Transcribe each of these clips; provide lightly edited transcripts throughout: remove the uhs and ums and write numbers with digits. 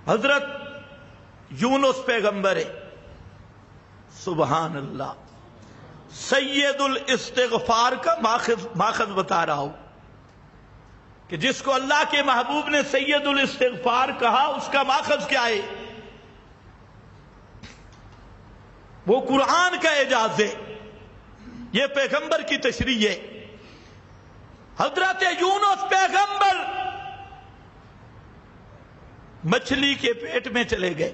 حضرت یونس پیغمبر ہے، سبحان اللہ، سید الاستغفار کا ماخذ بتا رہا ہوں کہ جس کو اللہ کے محبوب نے سید الاستغفار کہا، اس کا ماخذ کیا ہے؟ وہ قرآن کا اعجاز ہے، یہ پیغمبر کی تشریح ہے۔ حضرت یونس پیغمبر مچھلی کے پیٹ میں چلے گئے،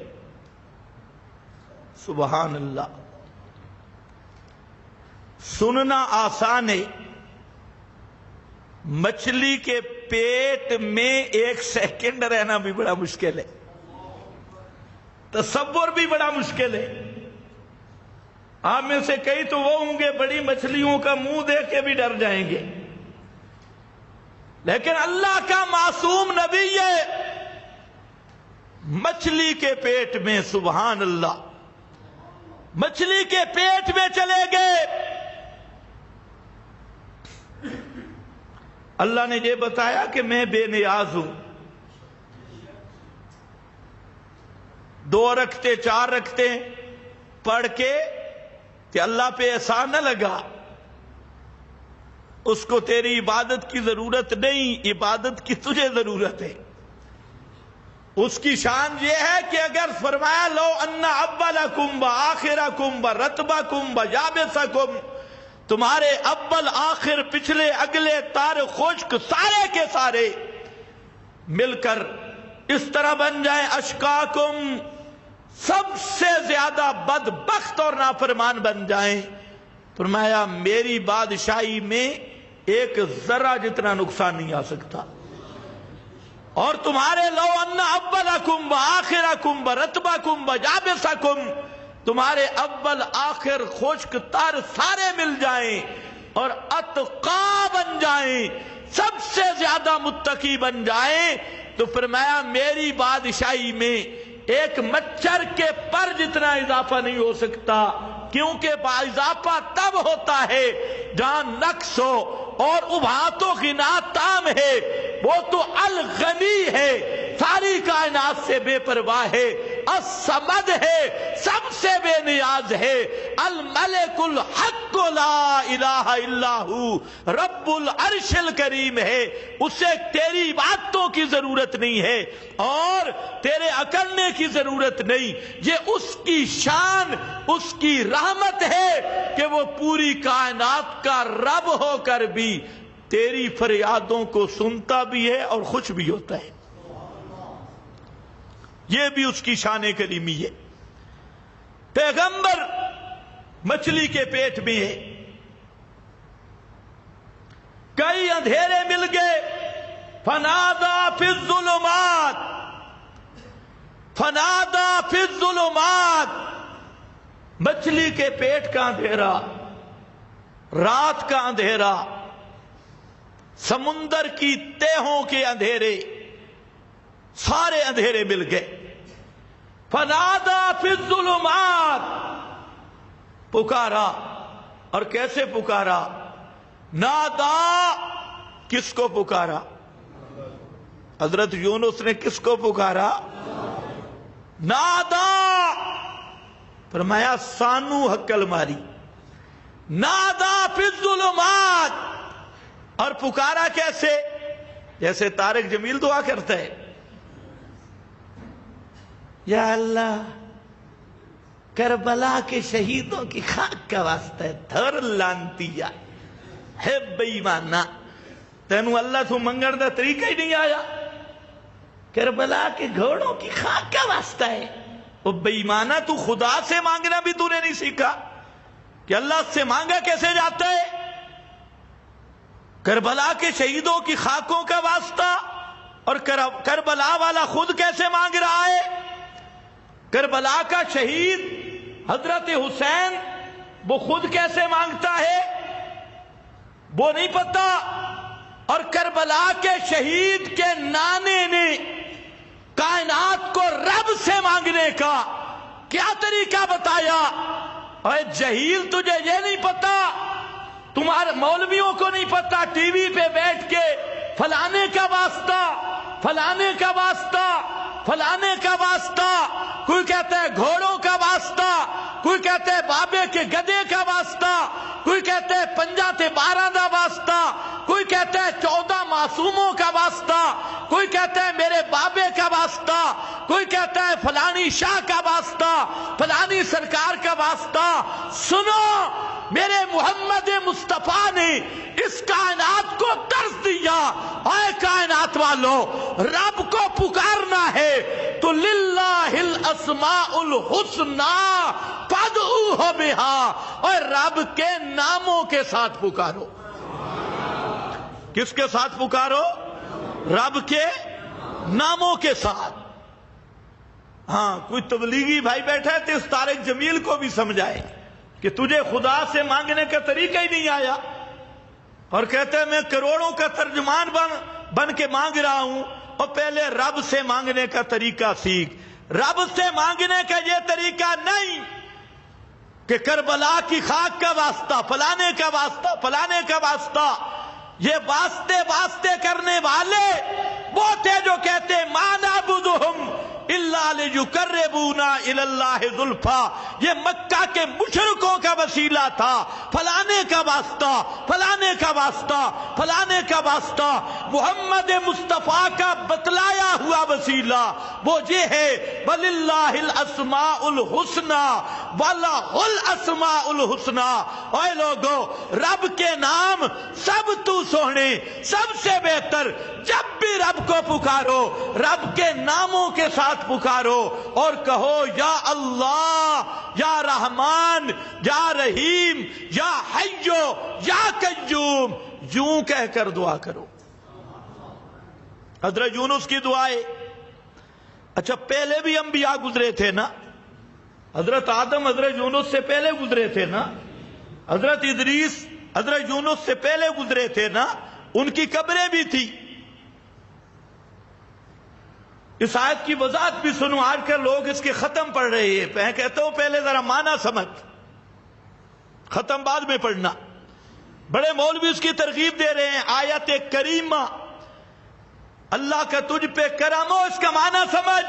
سبحان اللہ۔ سننا آسان ہے، مچھلی کے پیٹ میں 1 سیکنڈ رہنا بھی بڑا مشکل ہے، تصور بھی بڑا مشکل ہے۔ آپ میں سے کئی تو وہ ہوں گے بڑی مچھلیوں کا منہ دیکھ کے بھی ڈر جائیں گے، لیکن اللہ کا معصوم نبی ہے مچھلی کے پیٹ میں، سبحان اللہ، مچھلی کے پیٹ میں چلے گئے۔ اللہ نے یہ بتایا کہ میں بے نیاز ہوں، 2 رکعتیں 4 رکعتیں پڑھ کے کہ اللہ پہ احسان نہ لگا، اس کو تیری عبادت کی ضرورت نہیں، عبادت کی تجھے ضرورت ہے۔ اس کی شان یہ ہے کہ اگر فرمایا لو ان اولکم وآخرکم ورتبکم ویابسکم، تمہارے اول آخر پچھلے اگلے تار خشک سارے کے سارے مل کر اس طرح بن جائیں، اشقاکم، سب سے زیادہ بدبخت اور نافرمان بن جائیں، فرمایا میری بادشاہی میں 1 ذرہ جتنا نقصان نہیں آ سکتا۔ اور تمہارے لو ان اولکم وآخرکم ورتبکم ویابسکم، تمہارے اول آخر خشک تر سارے مل جائیں اور اتقا بن جائیں، سب سے زیادہ متقی بن جائیں، تو فرمایا میری بادشاہی میں 1 مچھر کے پر جتنا اضافہ نہیں ہو سکتا، کیونکہ اضافہ تب ہوتا ہے جہاں نقص ہو، اور ابھات و غنا تام ہے، وہ تو الغنی ہے، ساری کائنات سے بے پرواہ ہے، الصمد ہے، سب سے بے نیاز ہے، الملک الحق لا الہ الا ہو، رب العرش الکریم ہے، اسے تیری باتوں کی ضرورت نہیں ہے اور تیرے اکڑنے کی ضرورت نہیں، یہ اس کی شان، اس کی رحمت ہے کہ وہ پوری کائنات کا رب ہو کر بھی تیری فریادوں کو سنتا بھی ہے اور خوش بھی ہوتا ہے۔ یہ بھی اس کی شان کریمی ہے۔ پیغمبر مچھلی کے پیٹ میں ہے، کئی اندھیرے مل گئے، فنادا فی الظلمات، فنادا فی الظلمات، مچھلی کے پیٹ کا اندھیرا، رات کا اندھیرا، سمندر کی تہوں کے اندھیرے، سارے اندھیرے مل گئے۔ فنادا فی الظلمات، پکارا، اور کیسے پکارا؟ نادا، کس کو پکارا؟ حضرت یونس نے کس کو پکارا؟ نادا، فرمایا سانو حقل ماری، نادا فی الظلمات، اور پکارا کیسے؟ جیسے طارق جمیل دعا کرتا ہے، یا اللہ کربلا کے شہیدوں کی خاک کا واسطہ ہے، دھر لانتیا ہے بے ایمانا، تینوں اللہ تو منگن دا طریقہ ہی نہیں آیا، کربلا کے گھوڑوں کی خاک کا واسطہ ہے۔ وہ بے ایمانا، تو خدا سے مانگنا بھی تو نے نہیں سیکھا کہ اللہ سے مانگا کیسے جاتا ہے؟ کربلا کے شہیدوں کی خاکوں کا واسطہ، اور کربلا والا خود کیسے مانگ رہا ہے؟ کربلا کا شہید حضرت حسین، وہ خود کیسے مانگتا ہے وہ نہیں پتا، اور کربلا کے شہید کے نانے نے کائنات کو رب سے مانگنے کا کیا طریقہ بتایا؟ اے جہیل، تجھے یہ نہیں پتا، تمہارے مولویوں کو نہیں پتا، ٹی وی پہ بیٹھ کے فلانے کا واسطہ، فلانے کا واسطہ، فلانے کا واسطہ، کوئی کہتا ہے گھوڑوں کا واسطہ، کوئی کہتا ہے بابے کے گدے کا واسطہ، کوئی کہتا ہے 50 تے 12 دا واسطہ، کوئی کہتا ہے 14 معصوموں کا واسطہ، کوئی کہتا ہے میرے بابے کا واسطہ، کوئی کہتا ہے فلانی شاہ کا واسطہ، فلانی سرکار کا واسطہ۔ سنو، میرے محمد مصطفیٰ نے اس کائنات کو درس دیا، اے کائنات والو، رب کو پکارنا ہے تو للہ الاسماء الحسنی فادعوہ بہا، اور رب کے ناموں کے ساتھ پکارو۔ کس کے ساتھ پکارو؟ رب کے ناموں کے ساتھ۔ ہاں، کوئی تبلیغی بھائی بیٹھا ہے تو اس طارق جمیل کو بھی سمجھائے کہ تجھے خدا سے مانگنے کا طریقہ ہی نہیں آیا، اور کہتا ہے میں کروڑوں کا ترجمان بن کے مانگ رہا ہوں، اور پہلے رب سے مانگنے کا طریقہ سیکھ۔ رب سے مانگنے کا یہ طریقہ نہیں کہ کربلا کی خاک کا واسطہ، فلانے کا واسطہ، فلانے کا واسطہ۔ یہ واسطے کرنے والے وہ تھے جو کہتے ما نعبدہم الا لیقربونا الی اللہ زلفی، یہ مکہ کے مشرکوں کا وسیلہ تھا، فلانے کا واسطہ، فلانے کا واسطہ، فلانے کا واسطہ۔ محمد مصطفیٰ کا بتلایا ہوا وسیلہ وہ یہ ہے وَلِلَّهِ الْأَسْمَاءُ الْحُسْنَى وَلَهُ الْأَسْمَاءُ الْحُسْنَى۔ اے لوگو، رب کے نام سب تو سونے، سب سے بہتر۔ جب بھی رب کو پکارو، رب کے ناموں کے ساتھ پکارو اور کہو یا اللہ، یا رحمان، یا رحیم، یا حیو، یا قیوم، یوں کہہ کر دعا کرو۔ حضرت یونس کی دعائیں، اچھا پہلے بھی انبیاء گزرے تھے نا، حضرت آدم حضرت یونس سے پہلے گزرے تھے نا، حضرت ادریس حضرت یونس سے پہلے گزرے تھے نا، ان کی قبریں بھی تھی۔ اس آیت کی وضاحت بھی سنو، آج کل لوگ اس کے ختم پڑھ رہے ہیں، میں کہتا ہوں پہلے ذرا معنی سمجھ، ختم بعد میں پڑھنا۔ بڑے مولوی اس کی ترغیب دے رہے ہیں، آیت کریمہ اللہ کا تجھ پہ کرم ہو، اس کا معنی سمجھ۔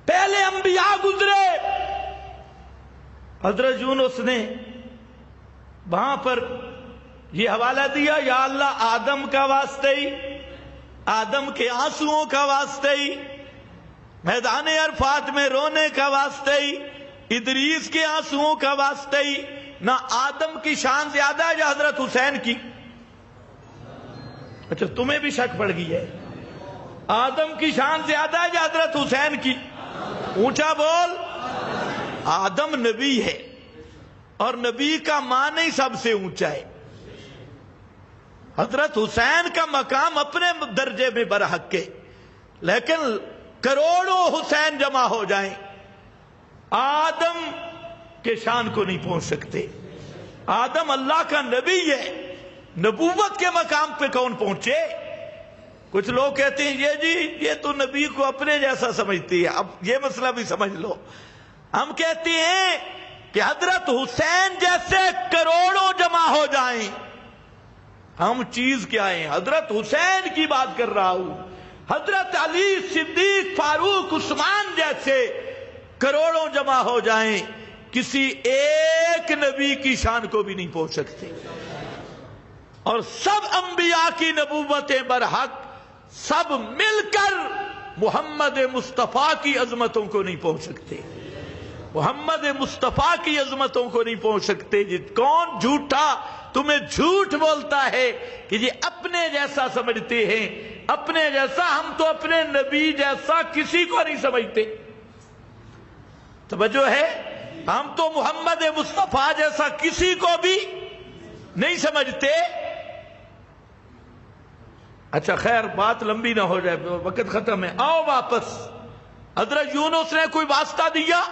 پہلے انبیاء گزرے، حضرت یونس نے وہاں پر یہ حوالہ دیا یا اللہ آدم کا واسطہ ہی، آدم کے آنسوؤں کا واسطہ ہی، میدان عرفات میں رونے کا واسطہ ہی، ادریس کے آنسوؤں کا واسطہ ہی۔ نہ آدم کی شان زیادہ ہے یا حضرت حسین کی؟ اچھا تمہیں بھی شک پڑ گئی ہے، آدم کی شان زیادہ ہے یا حضرت حسین کی؟ اونچا بول۔ آدم نبی ہے اور نبی کا معنی ہی سب سے اونچا ہے۔ حضرت حسین کا مقام اپنے درجے میں برحق ہے، لیکن کروڑوں حسین جمع ہو جائیں آدم کے شان کو نہیں پہنچ سکتے۔ آدم اللہ کا نبی ہے، نبوت کے مقام پہ کون پہنچے؟ کچھ لوگ کہتے ہیں یہ جی یہ تو نبی کو اپنے جیسا سمجھتی ہے۔ اب یہ مسئلہ بھی سمجھ لو، ہم کہتے ہیں کہ حضرت حسین جیسے کروڑوں جمع ہو جائیں، ہم چیز کیا ہیں؟ حضرت حسین کی بات کر رہا ہوں، حضرت علی صدیق فاروق عثمان جیسے کروڑوں جمع ہو جائیں، کسی ایک نبی کی شان کو بھی نہیں پہنچ سکتے۔ اور سب انبیاء کی نبوتیں برحق، سب مل کر محمد مصطفیٰ کی عظمتوں کو نہیں پہنچ سکتے، محمد مصطفیٰ کی عظمتوں کو نہیں پہنچ سکتے۔ کون جھوٹا تمہیں جھوٹ بولتا ہے کہ یہ اپنے جیسا سمجھتے ہیں؟ اپنے جیسا، ہم تو اپنے نبی جیسا کسی کو نہیں سمجھتے۔ توجہ ہے، ہم تو محمد مصطفیٰ جیسا کسی کو بھی نہیں سمجھتے۔ اچھا خیر، بات لمبی نہ ہو جائے، وقت ختم ہے، آؤ واپس۔ حضرت یونس نے کوئی واسطہ دیا؟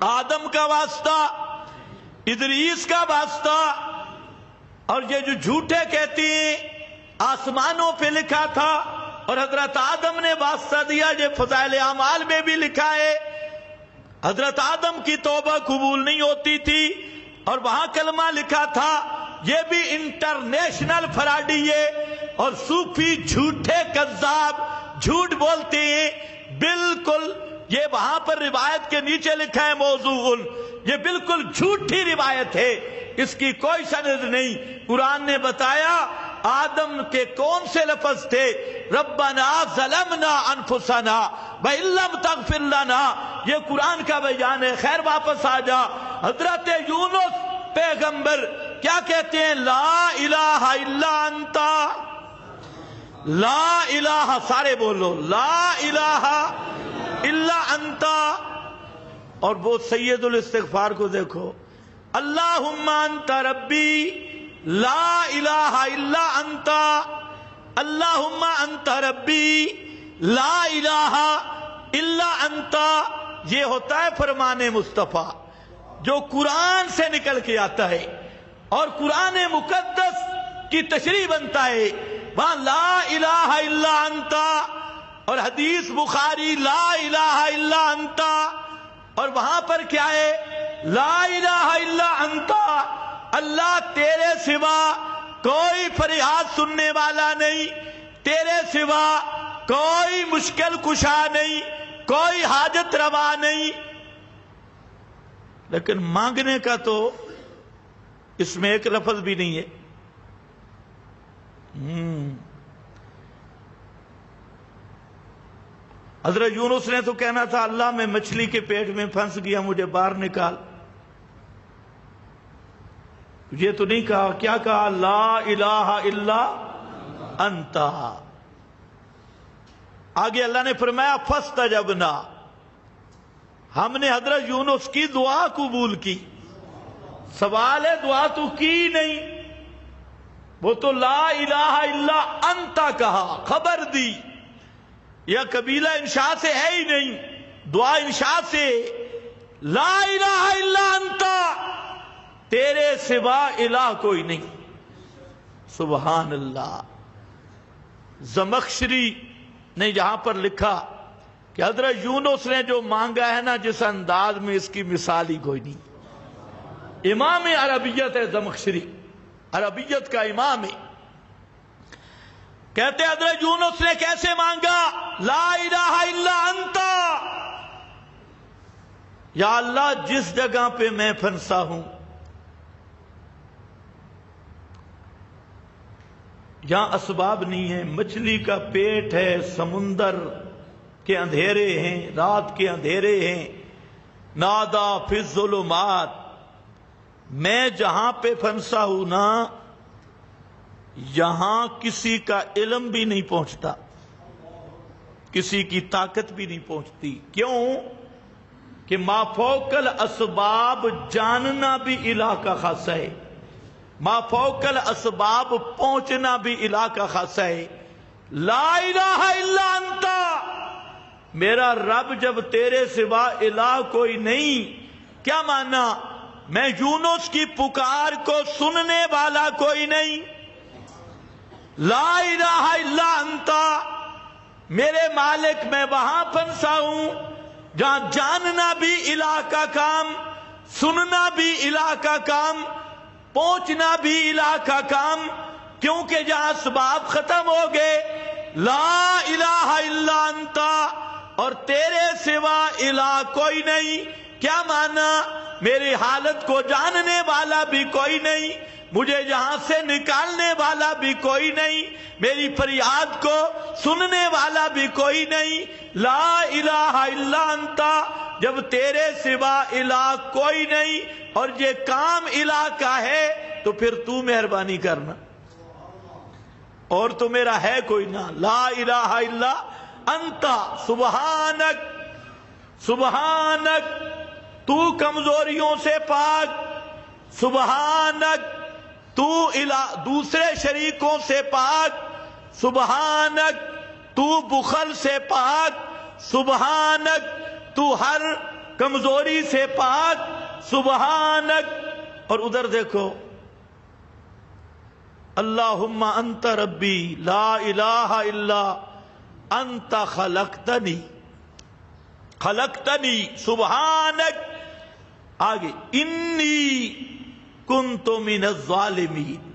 آدم کا واسطہ، ادریس کا واسطہ، اور یہ جو جھوٹے کہتی ہیں آسمانوں پہ لکھا تھا اور حضرت آدم نے واسطہ دیا، یہ فضائل اعمال میں بھی لکھا ہے۔ حضرت آدم کی توبہ قبول نہیں ہوتی تھی اور وہاں کلمہ لکھا تھا، یہ بھی انٹرنیشنل فراڈی ہے اور صوفی جھوٹے کذاب جھوٹ بولتے ہیں، بالکل یہ وہاں پر روایت کے نیچے لکھا ہے موضوع، یہ بالکل جھوٹی روایت ہے، اس کی کوئی سند نہیں۔ قرآن نے بتایا آدم کے کون سے لفظ تھے، ربنا ظلمنا انفسنا وان لم تغفر لنا، یہ قرآن کا بیان ہے۔ خیر واپس آ جا، حضرت یونس پیغمبر کیا کہتے ہیں؟ لا الہ الا انت، لا الہ، سارے بولو لا الہ الا انت۔ اور وہ سید الاستغفار کو دیکھو، اللہم انت ربی لا الہ الا انت، اللہم انت ربی لا الہ الا انت۔ یہ ہوتا ہے فرمان مصطفیٰ جو قرآن سے نکل کے آتا ہے، اور قرآن مقدس کی تشریح بنتا ہے، وہاں لا الہ الا انت، اور حدیث بخاری لا الہ الا انت، اور وہاں پر کیا ہے؟ لا الہ الا انت، اللہ تیرے سوا کوئی فریاد سننے والا نہیں، تیرے سوا کوئی مشکل کشا نہیں، کوئی حاجت روا نہیں۔ لیکن مانگنے کا تو اس میں ایک لفظ بھی نہیں ہے۔ حضرت یونس نے تو کہنا تھا اللہ میں مچھلی کے پیٹ میں پھنس گیا، مجھے باہر نکال۔ یہ تو نہیں کہا، کیا کہا؟ لا الہ الا انت۔ آگے اللہ نے فرمایا فاستجبنا، ہم نے حضرت یونس کی دعا قبول کی۔ سوال ہے دعا تو کی نہیں، وہ تو لا الہ الا انت کہا، خبر دی۔ یا قبیلہ انشاء سے ہے ہی نہیں، دعا انشاء سے، لا الہ الا انت، تیرے سوا الہ کوئی نہیں۔ سبحان اللہ۔ زمخشری نے جہاں پر لکھا کہ حضرت یونس نے جو مانگا ہے نا جس انداز میں، اس کی مثال ہی کوئی نہیں۔ امام عربیت ہے زمخشری، عربیت کا امام ہے۔ کہتے حضرت یونس نے کیسے مانگا؟ لا الہ الا انت، یا اللہ جس جگہ پہ میں پھنسا ہوں، یہاں اسباب نہیں ہے، مچھلی کا پیٹ ہے، سمندر کے اندھیرے ہیں، رات کے اندھیرے ہیں، نادا فی الظلمات، میں جہاں پہ پھنسا ہوں نا، یہاں کسی کا علم بھی نہیں پہنچتا، کسی کی طاقت بھی نہیں پہنچتی۔ کیوں؟ کہ ما فوق الاسباب جاننا بھی الہ کا خاصہ ہے، ما فوق الاسباب پہنچنا بھی الہ کا خاصہ ہے۔ لا الہ الا انت، میرا رب جب تیرے سوا الہ کوئی نہیں، کیا مانا؟ میں یونس کی پکار کو سننے والا کوئی نہیں۔ لا الہ الا انت، میرے مالک میں وہاں پھنسا ہوں جہاں جاننا بھی الہ کا کام، سننا بھی الہ کا کام، پہنچنا بھی الہ کا کام، کیونکہ جہاں اسباب ختم ہو گئے، لا الہ الا انت، اور تیرے سوا الہ کوئی نہیں۔ کیا مانا؟ میری حالت کو جاننے والا بھی کوئی نہیں، مجھے یہاں سے نکالنے والا بھی کوئی نہیں، میری فریاد کو سننے والا بھی کوئی نہیں۔ لا الہ الا انت، جب تیرے سوا الہ کوئی نہیں اور یہ کام الہ کا ہے تو پھر تو مہربانی کرنا، اور تو میرا ہے کوئی نہ۔ لا الہ الا انت سبحانک، سبحانک، تو کمزوریوں سے پاک، سبحانک، تو دوسرے شریکوں سے پاک، سبحانک، تو بخل سے پاک، سبحانک، تو ہر کمزوری سے پاک، سبحانک۔ اور ادھر دیکھو، اللہم انت ربی لا الہ الا انت خلقتنی، خلقتنی، سبحانک۔ آگے، انی کنت من الظالمین،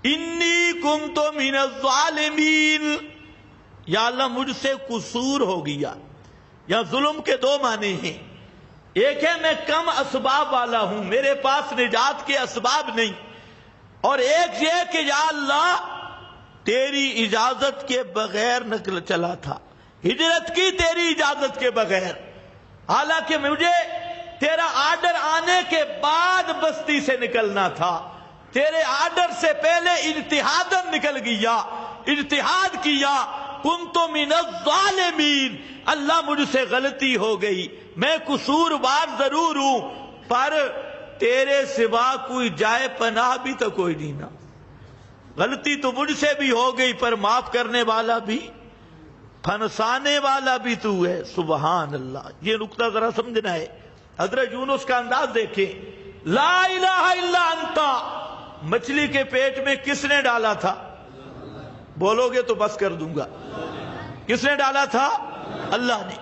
انی کنت من الظالمین، یا اللہ مجھ سے قصور ہو گیا. یا ظلم کے دو معنی ہیں. ایک ہے میں کم اسباب والا ہوں، میرے پاس نجات کے اسباب نہیں، اور ایک یہ کہ یا اللہ تیری اجازت کے بغیر نکل چلا تھا، ہجرت کی تیری اجازت کے بغیر، حالانکہ مجھے تیرا آرڈر آنے کے بعد بستی سے نکلنا تھا، تیرے آرڈر سے پہلے اجتہاداً نکل گیا، اجتہاد کیا. کنت من الظالمین، اللہ مجھ سے غلطی ہو گئی، میں قصوروار ضرور ہوں، پر تیرے سوا کوئی جائے پناہ بھی تو کوئی نہیں نا. غلطی تو مجھ سے بھی ہو گئی، پر معاف کرنے والا بھی، پھنسانے والا بھی تو ہے. سبحان اللہ. یہ نقطہ ذرا سمجھنا ہے. حضرت یونس کا انداز دیکھیں. لا الہ الا انت، مچھلی کے پیٹ میں کس نے ڈالا تھا؟ بولو گے تو بس کر دوں گا. کس نے ڈالا تھا؟ اللہ نے.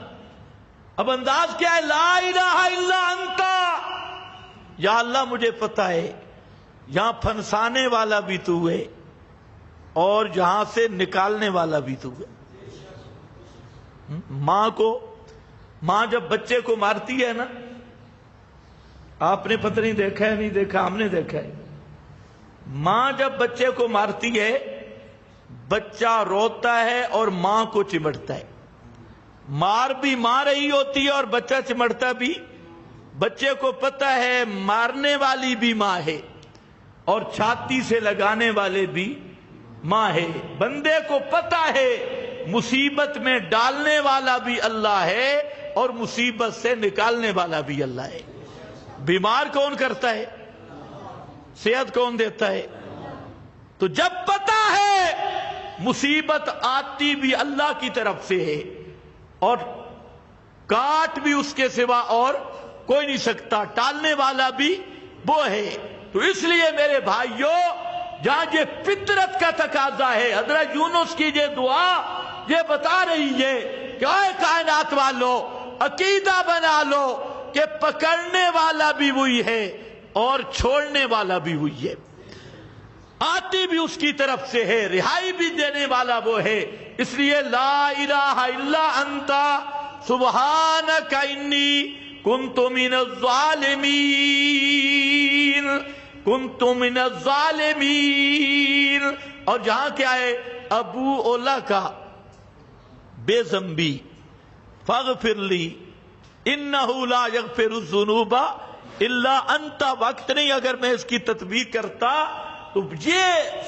اب انداز کیا ہے؟ لا الہ الا انت. یا اللہ مجھے پتہ ہے یہاں پھنسانے والا بھی تو ہے اور جہاں سے نکالنے والا بھی تو ہے. ماں جب بچے کو مارتی ہے نا، آپ نے پتہ نہیں دیکھا ہے نہیں دیکھا، ہم نے دیکھا ہے. ماں جب بچے کو مارتی ہے بچہ روتا ہے اور ماں کو چمٹتا ہے. مار بھی مار رہی ہوتی ہے اور بچہ چمٹتا بھی. بچے کو پتہ ہے مارنے والی بھی ماں ہے اور چھاتی سے لگانے والے بھی ماں ہے. بندے کو پتہ ہے مصیبت میں ڈالنے والا بھی اللہ ہے اور مصیبت سے نکالنے والا بھی اللہ ہے. بیمار کون کرتا ہے؟ صحت کون دیتا ہے؟ تو جب پتہ ہے مصیبت آتی بھی اللہ کی طرف سے ہے اور کاٹ بھی اس کے سوا اور کوئی نہیں سکتا، ٹالنے والا بھی وہ ہے. تو اس لیے میرے بھائیوں، جہاں یہ فطرت کا تقاضا ہے، حضرت یونس کی یہ دعا یہ بتا رہی ہے کہ اے کائنات والو، عقیدہ بنا لو کہ پکڑنے والا بھی وہی ہے اور چھوڑنے والا بھی وہی ہے، آتی بھی اس کی طرف سے ہے، رہائی بھی دینے والا وہ ہے. اس لیے لا الہ الا انت سبحانک انی کنت من الظالمین، کنت من الظالمین. اور جہاں کیا ہے؟ ابو اولا کا بے ذنبی فاغفر لی انہ لا یغفر الذنوب الا انت. وقت نہیں، اگر میں اس کی تطبیق کرتا تو یہ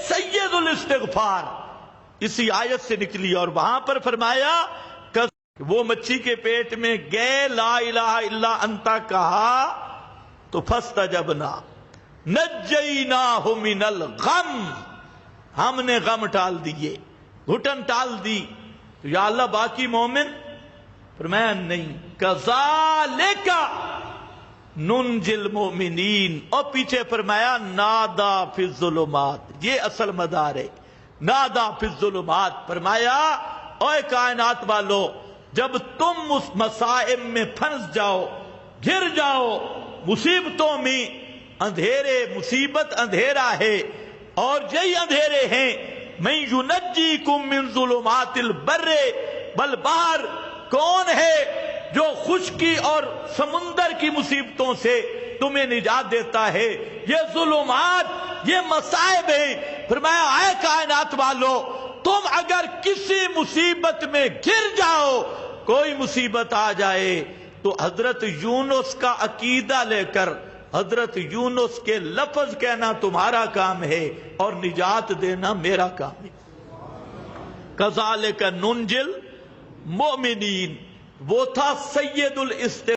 سید الاستغفار اسی آیت سے نکلی. اور وہاں پر فرمایا کہ وہ مچھی کے پیٹ میں گئے، لا الہ الا انت کہا تو فاستجبنا نجیناہ من الغم، ہم نے غم ٹال دیے، گھٹن ٹال دی. تو یا اللہ باقی مومن؟ فرمایا نہیں. کذالک ننجی المؤمنین. اور پیچھے فرمایا نادا فی الظلمات. یہ اصل مدار ہے، نادا فی الظلمات. فرمایا اے کائنات والو، جب تم اس مصائب میں پھنس جاؤ، گر جاؤ، مصیبتوں میں، اندھیرے، مصیبت اندھیرا ہے اور یہی اندھیرے ہیں، من ینجیکم من ظلمات البر والبحر. کون ہے جو خشکی اور سمندر کی مصیبتوں سے تمہیں نجات دیتا ہے؟ یہ ظلمات، یہ مصائب ہیں. فرمایا اے کائنات والو، تم اگر کسی مصیبت میں گر جاؤ، کوئی مصیبت آ جائے، تو حضرت یونس کا عقیدہ لے کر حضرت یونس کے لفظ کہنا تمہارا کام ہے اور نجات دینا میرا کام ہے. کذالک ننجی المؤمنین. وہ تھا سید الاستغفار.